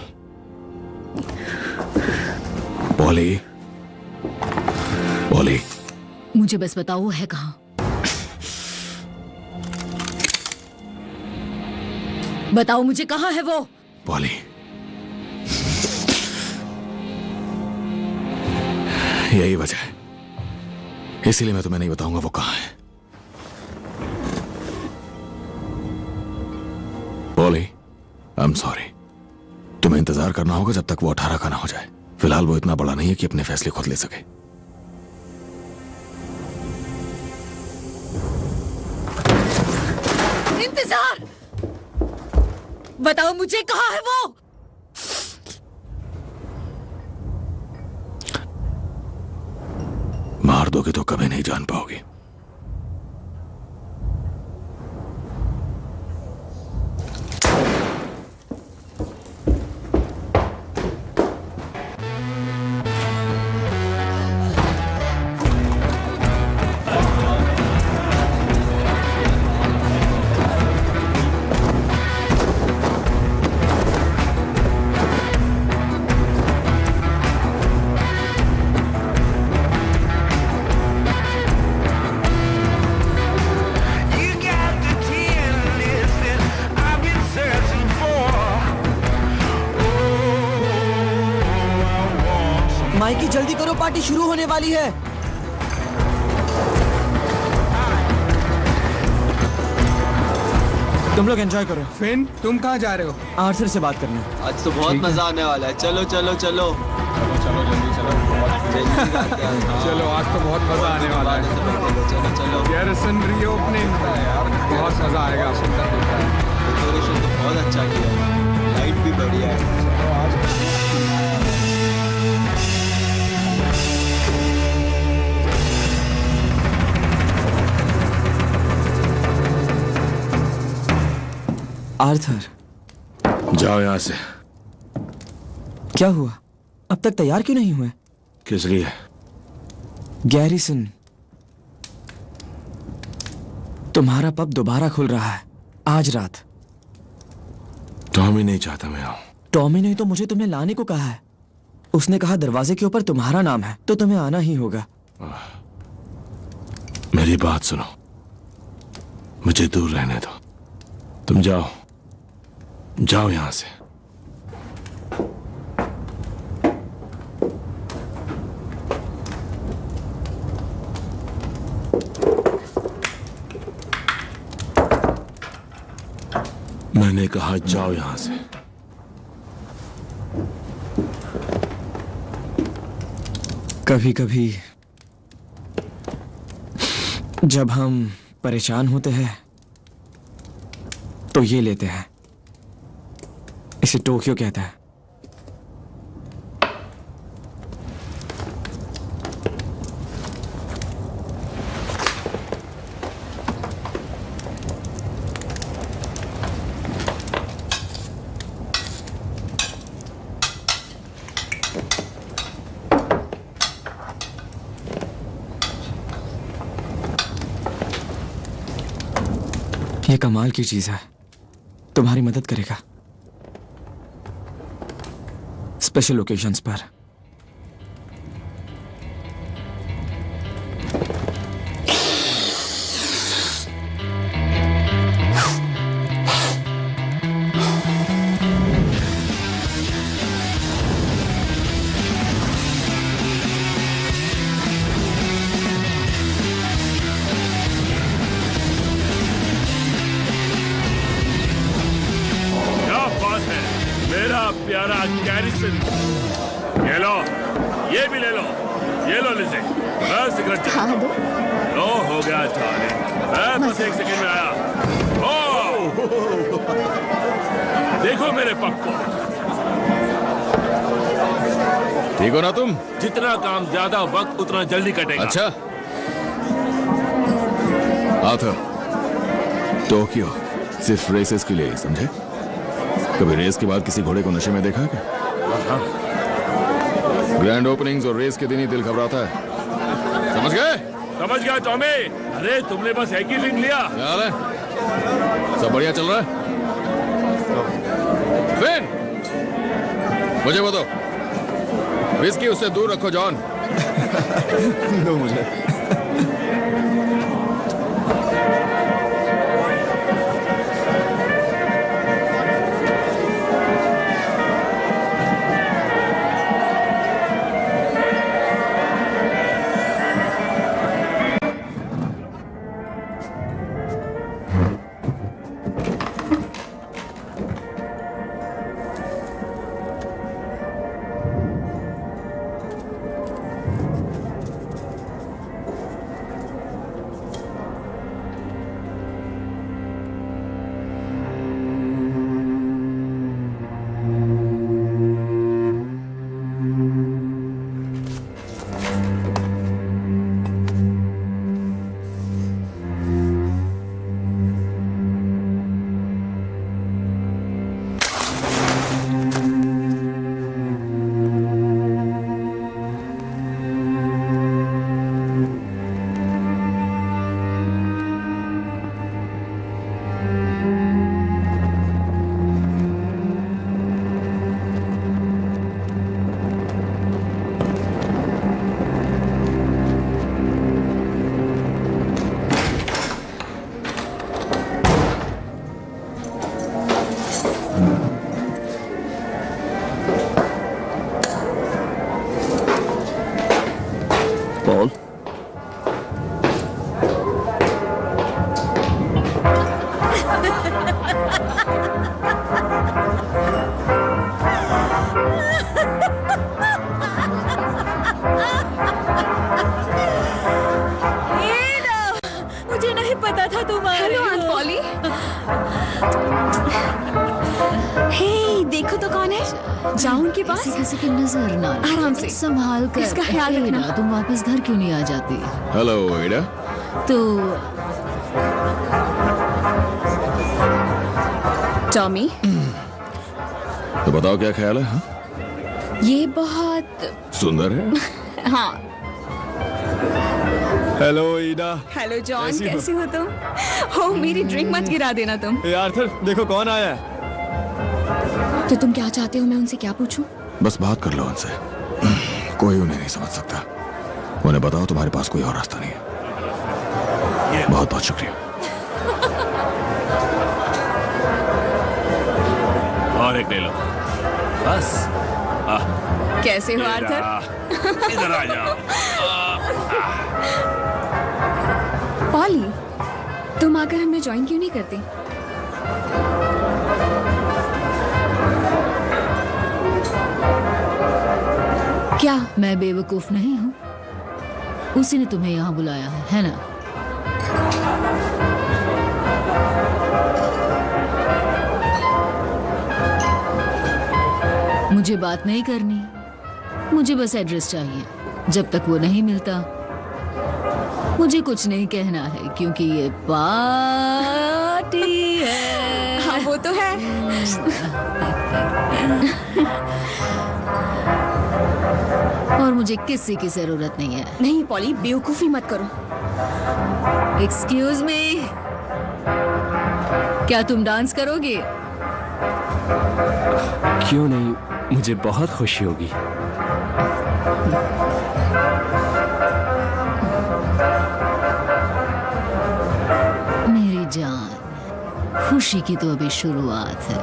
पॉली, पॉली, मुझे बस बताओ वो है कहाँ? बताओ मुझे कहाँ है वो? पॉली, यही वजह है, इसीलिए मैं तुम्हें नहीं बताऊंगा वो कहाँ है। Poly, I am sorry. तुम्हें इंतजार करना होगा जब तक वो 18 का ना हो जाए। फिलहाल वो इतना बड़ा नहीं है कि अपने फैसले खुद ले सके। इंतजार! बताओ मुझे कहाँ है वो? मार दोगे तो कभी नहीं जान पाओगी। माइकी, जल्दी करो, पार्टी शुरू होने वाली है। तुम लोग एंजॉय करो। फिन, तुम कहाँ जा रहे हो? आर्थर से बात करने। आज तो बहुत मजा आने वाला है। चलो चलो चलो चलो जल्दी चलो। चलो, आज तो बहुत मजा आने वाला है। चलो चलो। गैरिसन रीओपनिंग, बहुत मजा आएगा। डेकोरेशन तो बहुत अच्छा किया, लाइट भी बढ़िया है। आर्थर, जाओ यहां से। क्या हुआ? अब तक तैयार क्यों नहीं हुए? किस लिए? गैरिसन, तुम्हारा पब दोबारा खुल रहा है आज रात। टॉमी नहीं चाहता मैं आऊं। टॉमी ने तो मुझे तुम्हें लाने को कहा है। उसने कहा दरवाजे के ऊपर तुम्हारा नाम है, तो तुम्हें आना ही होगा। मेरी बात सुनो, मुझे दूर रहने दो। तुम जाओ, जाओ यहां से। मैंने कहा जाओ यहां से। कभी कभी जब हम परेशान होते हैं तो ये लेते हैं। इसे टोक्यो कहता है। ये कमाल की चीज है, तुम्हारी मदद करेगा स्पेशल ओकेजन्स पर। प्यारा गैरिसन, ये लो, ये भी ले लो, ये लो लिज़ी, मैं सिगरेट लो, हो गया चार्ली, मैं बस 1 सेकंड में आया। देखो मेरे पग को। ठीक हो ना तुम? जितना काम ज्यादा वक्त उतना जल्दी कटेगा। अच्छा आर्थर, टोक्यो सिर्फ रेसेस के लिए, समझे? कभी रेस के बाद किसी घोड़े को नशे में देखा है क्या? ग्रैंड ओपनिंग्स और रेस के दिन ही दिल घबराता है, समझ गए? समझ गया टॉमी। अरे तुमने बस एक ही ड्रिंक लिया। क्या हाल है? सब बढ़िया चल रहा है? फिन, मुझे बताओ, विस्की उससे दूर रखो जॉन। दो मुझे। पॉल, मुझे नहीं पता था तुम आ रही हो। Hello aunt poly. हे, देखो तो कौन है। जाओ उनके पास। किसी की नजर ना लगे। आराम से संभाल कर। इसका ख्याल रखना। एडा, तुम वापस घर क्यों नहीं आ जाती? हेलो एडा। तो टॉमी, तो बताओ क्या ख्याल है? हाँ? ये बहुत सुंदर है। हाँ। हेलो ईडा। हेलो जॉन, कैसी हो? कैसे हो तुम? हो, मेरी ड्रिंक मत गिरा देना तुम। ए आर्थर, देखो कौन आया है। तो तुम क्या चाहते हो, मैं उनसे क्या पूछूं? बस बात कर लो उनसे, कोई उन्हें नहीं समझ सकता। उन्हें बताओ तुम्हारे पास कोई और रास्ता नहीं है। बहुत बहुत शुक्रिया। और एक ले लो बस। कैसे हो आर्थर? इधर आ जाओ। पॉली, तुम आकर हमें ज्वाइन क्यों नहीं करती? क्या? मैं बेवकूफ नहीं हूँ। उसी ने तुम्हें यहाँ बुलाया है ना? मुझे बात नहीं करनी, मुझे बस एड्रेस चाहिए। जब तक वो नहीं मिलता मुझे कुछ नहीं कहना है, क्योंकि ये पार्टी है। हाँ, वो तो है। और मुझे किसी की जरूरत नहीं है। नहीं पॉली, बेवकूफी मत करो। एक्सक्यूज मी, क्या तुम डांस करोगे? क्यों नहीं, मुझे बहुत खुशी होगी। मेरी जान, खुशी की तो अभी शुरुआत है।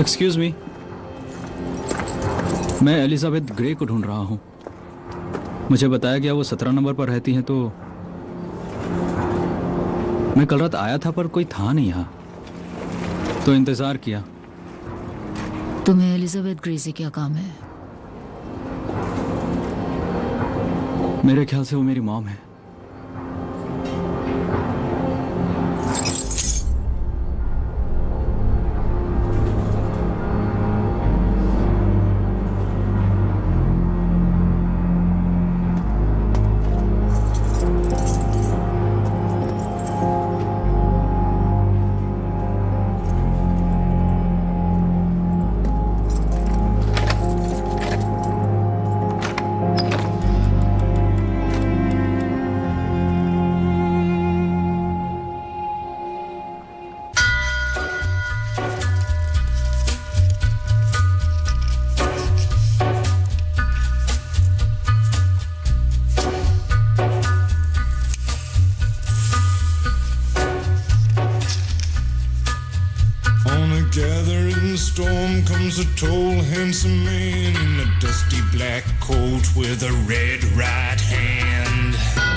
एक्सक्यूज मी, मैं एलिजाबेथ ग्रे को ढूंढ रहा हूँ। मुझे बताया गया वो 17 नंबर पर रहती हैं, तो मैं कल रात आया था पर कोई था नहीं यहाँ, तो इंतजार किया। तुम्हें एलिजाबेथ ग्रे से क्या काम है? मेरे ख्याल से वो मेरी मॉम है। Gathering storm comes a tall, handsome man in a dusty black coat with a red right hand.